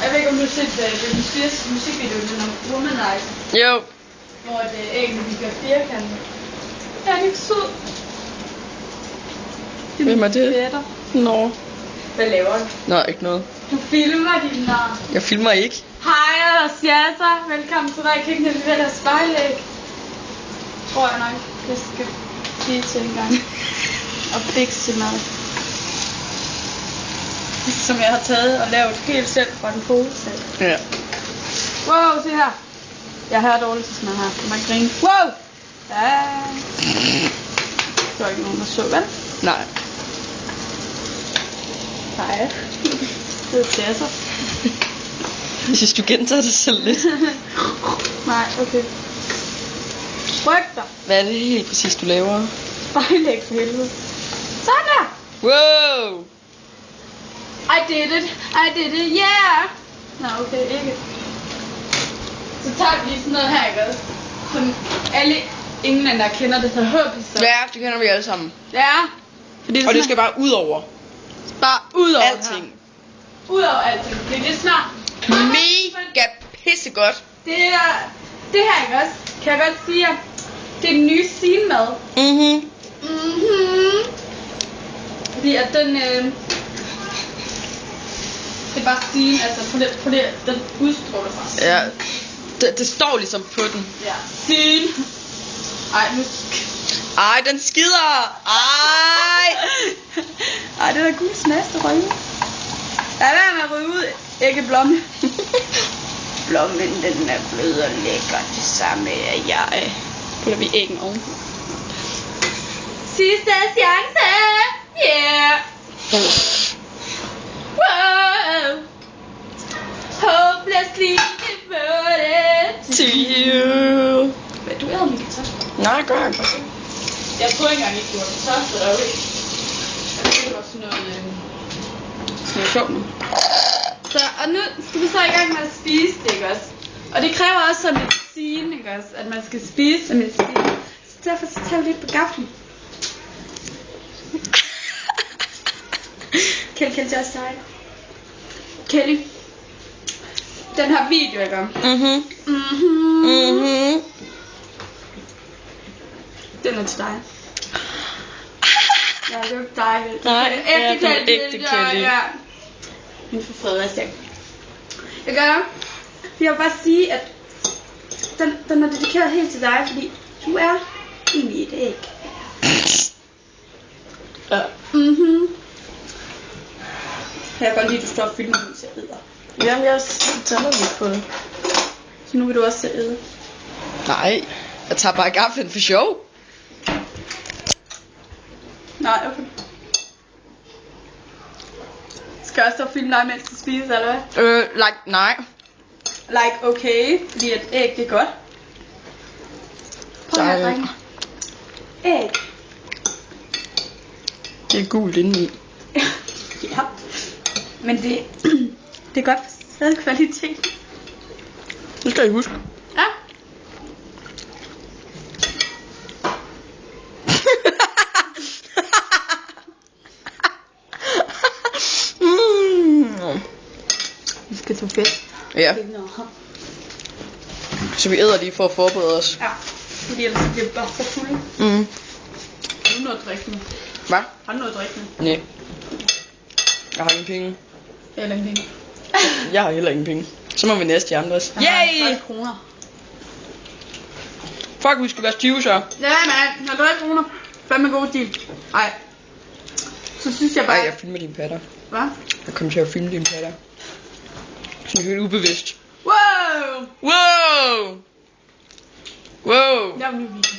Jeg ved ikke, om du har set Britney Spears musikvideo, den om Womanizer. Jo. Hvor det æggene bliver firkantet. Ja, det er ikke sød. Hvem er det? Fætter. Nå. Hvad laver du? Nå, ikke noget. Du filmer din nar. Jeg filmer ikke. Hej, jeg er Sjasser. Velkommen til dig. Kan ikke det der spejlæg? Tror jeg nok. Jeg skal lige til en gang. Og fikse mad. Som jeg har taget og lavet helt selv fra den pose. Ja. Wow, se her. Jeg hører dårligt til sådan her. Du må ikke grine. Wow! Ja. Der var ikke nogen, der så, vel? Nej. Nej. Det er Sjasser. Jeg synes, du gentager det selv lidt. Nej, okay. Ryk dig. Hvad er det helt præcis, du laver? Spejlæg for helvede. Sådan der. Wow! I did it, yeah! Nå, okay, ikke. Så tager vi lige sådan noget her, ikke også? Som alle englænder kender, det hedder hørbisser. Ja, det kender vi alle sammen. Ja. Fordi Og det skal bare ud over. bare ud over Alting. Ud over alting. Det er snart. Mega pissegodt. Det her, ikke også? Kan jeg godt sige, at det er den nye Scene-mad. Mhm. Fordi at den, det er bare Scene, altså på det, den udstråler bare. Ja. Det står ligesom på den. Ja. Scene. Ej, nu. Ej, den skider. Ej, det er da Guds næste røg. Lad være med at ryge ud, ikke blomme. Blommen, den er blød og lækker. Det samme er jeg. Putter vi æggen oven. Sidste chance. Yeah. Wow. Hopelessly devoted to you. Hvad, du æder min kartoffel? Nej, gør jeg ikke. Jeg tror ikke engang, at du har kartoffel derude. Det var sådan noget sjovt nu. Så, og nu skal vi så i gang med at spise det, ikke også? Og det kræver også som medicin, ikke også? At man skal spise som medicin. Så derfor så tager vi lidt på gaflen. Kelly, just dig. Kelly. Den her video, ikke om? Den er til dig. Ja, det er jo dig. Nej, ægte Kelly. Ja. Min for Fredericia. Jeg gør. Jeg vil bare sige, at den er dedikeret helt til dig, fordi du er egentlig et æg. Ja. Jeg kan godt lide, at du står og filmer, mens jeg æder. Jamen, jeg tænder lidt på det. Så nu vil du også se æde. Nej, jeg tager bare gaflen for sjov. Nej, okay. Skal jeg også filme dig, mens du spiser, eller hvad? Nej. Like okay, fordi et æg, det er godt. Prøv at drenge. Æg. Det er gult indeni. Ja. Men det er godt for sædkvalitet. Det skal I huske. Ja. Vi skal tage fedt. Ja. Så vi æder lige for at forberede os. Ja. Fordi ellers bliver vi bare så fulde. Har du noget at drikke nu? Hvad? Har du noget at drikke nu? Nej. Jeg har ingen penge. Eller ingen penge. Jeg har heller ingen penge. Så må vi næste de andres. Yay! 30 kroner. Fuck, vi skal være stive så. Ja, man. 50 kroner. Fandme god deal. Ej. Så synes jeg bare... Ej, jeg filmer dine patter. Hvad? Jeg kommer til at filme dine patter. Sådan helt ubevidst. Wow! Wow! Wow! Jeg vil nu vise.